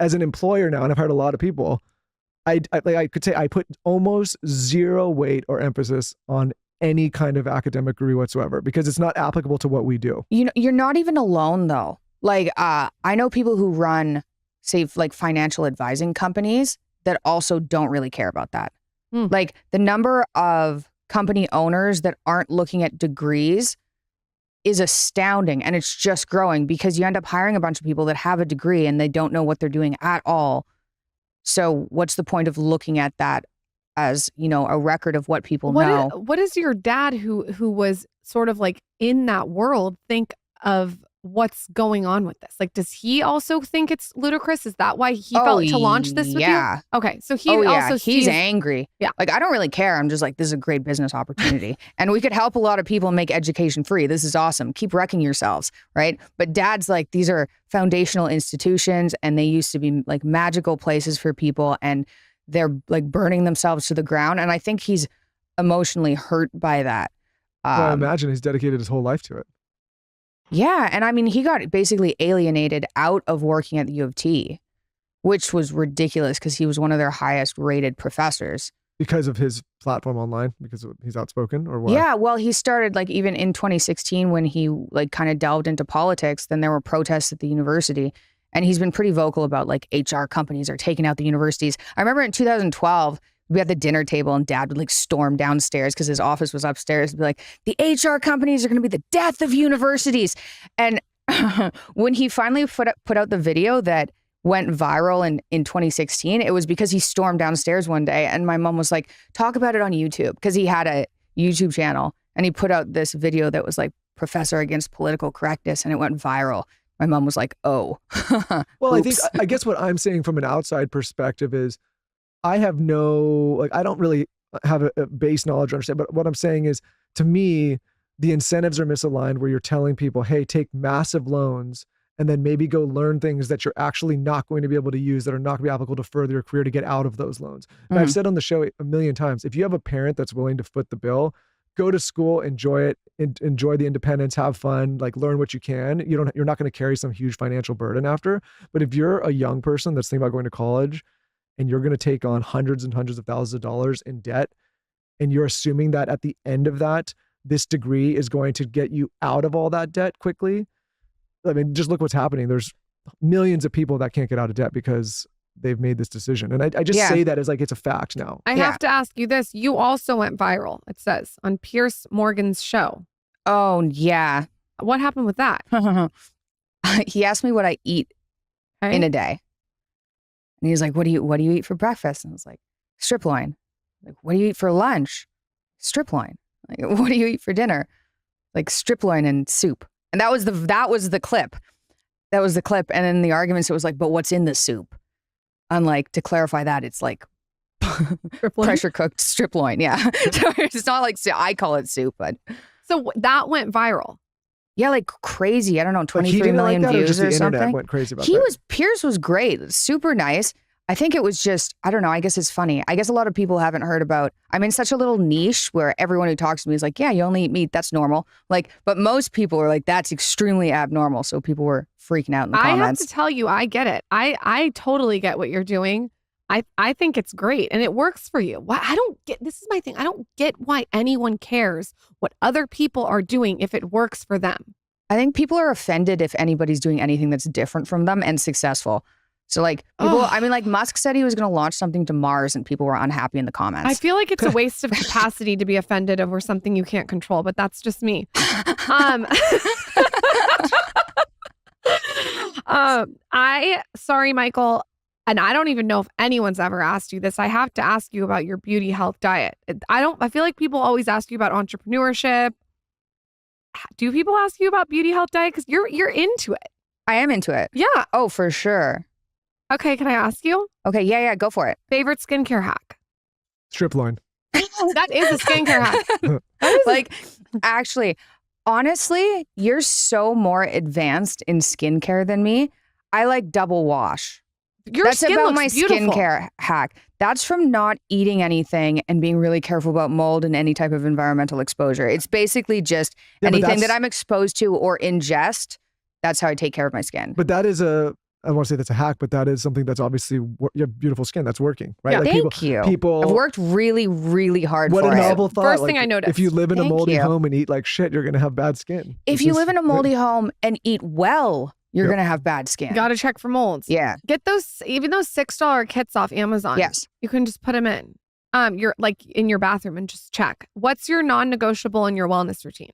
as an employer now, and I've hired a lot of people, I could say I put almost zero weight or emphasis on any kind of academic degree whatsoever because it's not applicable to what we do. You know, you're not even alone though. Like, I know people who run, say, like financial advising companies that also don't really care about that. Like the number of company owners that aren't looking at degrees is astounding, and it's just growing because you end up hiring a bunch of people that have a degree and they don't know what they're doing at all. So what's the point of looking at that as, you know, a record of what people know? What does your dad, who was sort of like in that world, think of what's going on with this? Like, does he also think it's ludicrous? Is that why he felt to launch this with you? Okay, so he also he's angry. Yeah, like I don't really care. I'm just like, this is a great business opportunity, and we could help a lot of people make education free. This is awesome. Keep wrecking yourselves, right? But Dad's like, these are foundational institutions, and they used to be like magical places for people, and they're like burning themselves to the ground. And I think he's emotionally hurt by that. Well, I imagine he's dedicated his whole life to it. Yeah. And I mean, he got basically alienated out of working at the U of T, which was ridiculous because he was one of their highest rated professors. Because of his platform online? Because he's outspoken or what? Yeah. Well, he started like even in 2016 when he like kind of delved into politics, then there were protests at the university. And he's been pretty vocal about like HR companies are taking out the universities. I remember in 2012, we had the dinner table and Dad would like storm downstairs because his office was upstairs and be like, the HR companies are going to be the death of universities. And when he finally put out the video that went viral in 2016, it was because he stormed downstairs one day and my mom was like, talk about it on YouTube, because he had a YouTube channel and he put out this video that was like Professor Against Political Correctness and it went viral. My mom was like, oh. Well, I guess what I'm saying from an outside perspective is I have I don't really have a base knowledge or understand, but what I'm saying is, to me, the incentives are misaligned where you're telling people, hey, take massive loans and then maybe go learn things that you're actually not going to be able to use, that are not going to be applicable to further your career to get out of those loans. And I've said on the show a million times, if you have a parent that's willing to foot the bill, go to school, enjoy it, enjoy the independence, have fun, like learn what you can. You're not going to carry some huge financial burden after. But if you're a young person that's thinking about going to college and you're going to take on hundreds and hundreds of thousands of dollars in debt, and you're assuming that at the end of that, this degree is going to get you out of all that debt quickly. I mean, just look what's happening. There's millions of people that can't get out of debt because they've made this decision. And I just say that as like, it's a fact now. I have to ask you this. You also went viral, it says, on Piers Morgan's show. Oh, yeah. What happened with that? He asked me what I eat in a day. And he was like, what do you eat for breakfast? And I was like, strip loin. Like, what do you eat for lunch? Strip loin. Like, what do you eat for dinner? Like strip loin and soup. And that was the clip. That was the clip. And in the arguments, it was like, but what's in the soup? Unlike, to clarify that, it's like pressure cooked strip loin. Yeah. So it's not like, I call it soup, but. So that went viral. Yeah, like crazy. I don't know, 23 million views or something. Internet went crazy about that. Piers was great. Super nice. I think it was just, I don't know, I guess it's funny. I guess a lot of people haven't heard about, I'm in such a little niche where everyone who talks to me is like, yeah, you only eat meat. That's normal. Like, but most people are like, that's extremely abnormal. So people were freaking out in the comments. I have to tell you, I get it. I totally get what you're doing. I think it's great and it works for you. I don't get, this is my thing. I don't get why anyone cares what other people are doing if it works for them. I think people are offended if anybody's doing anything that's different from them and successful. So like people, I mean, like Musk said he was going to launch something to Mars and people were unhappy in the comments. I feel like it's a waste of capacity to be offended over something you can't control, but that's just me. Sorry, Michael. And I don't even know if anyone's ever asked you this. I have to ask you about your beauty health diet. I feel like people always ask you about entrepreneurship. Do people ask you about beauty health diet? Because you're into it. I am into it. Yeah. Oh, for sure. Okay, can I ask you? Okay, yeah, go for it. Favorite skincare hack? Strip loin. That is a skincare hack. Like, actually, honestly, you're so more advanced in skincare than me. I like double wash. That's about my beautiful. Skincare hack. That's from not eating anything and being really careful about mold and any type of environmental exposure. It's basically just anything that I'm exposed to or ingest. That's how I take care of my skin. But that is a I don't want to say that's a hack, but that is something that's obviously you have beautiful skin. That's working, right? Yeah. Like Thank you. People. I've worked really, really hard What for a it. novel thought. First like, thing I noticed. If you live in a Thank moldy you. home and eat like shit, you're gonna have bad skin. If you live in a moldy home and eat well, you're going to have bad skin. Got to check for molds. Yeah. Get even those $6 kits off Amazon. Yes. You can just put them in. You're like in your bathroom and just check. What's your non-negotiable in your wellness routine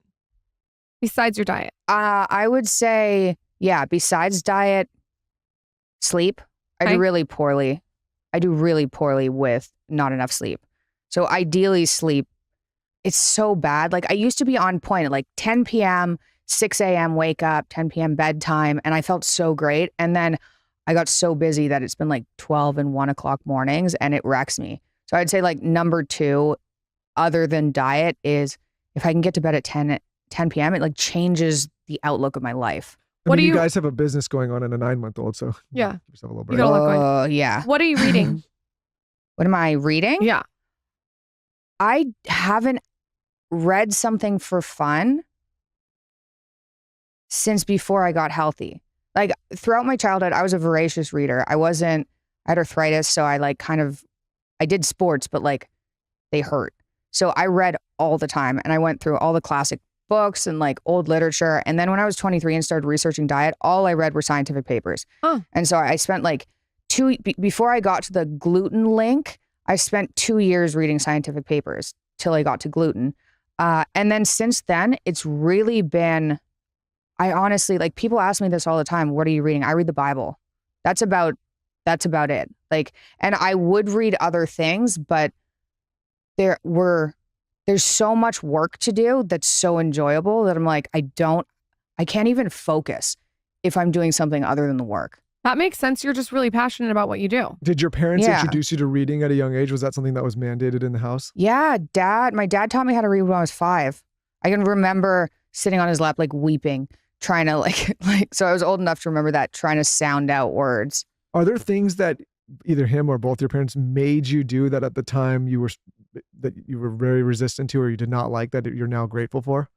besides your diet? I would say, besides diet, sleep. I Okay. do really poorly. I do really poorly with not enough sleep. So ideally sleep, it's so bad. Like I used to be on point at like 10 p.m., 6 a.m. wake up, 10 p.m. bedtime, and I felt so great. And then I got so busy that it's been like 12 and 1 o'clock mornings and it wrecks me. So I'd say like number 2, other than diet, is if I can get to bed at 10 p.m., it like changes the outlook of my life. What do you you- guys have a business going on and a 9-month-old, so Yeah. give yourself a little You break. got a lot going. Yeah. What are you reading? What am I reading? Yeah. I haven't read something for fun since before I got healthy. Like throughout my childhood, I was a voracious reader. I had arthritis, so I did sports, but like they hurt. So I read all the time and I went through all the classic books and like old literature. And then when I was 23 and started researching diet, all I read were scientific papers. Oh. And so I spent like before I got to the gluten link, I spent 2 years reading scientific papers till I got to gluten. And then since then, it's really been, I honestly, like people ask me this all the time. What are you reading? I read the Bible. That's about it. Like, and I would read other things, but there's so much work to do that's so enjoyable that I'm like, I can't even focus if I'm doing something other than the work. That makes sense. You're just really passionate about what you do. Did your parents Yeah. introduce you to reading at a young age? Was that something that was mandated in the house? Yeah, my dad taught me how to read when I was 5. I can remember sitting on his lap, like weeping, trying to like, so I was old enough to remember that, trying to sound out words. Are there things that either him or both your parents made you do that at the time you were very resistant to, or you did not like, that you're now grateful for?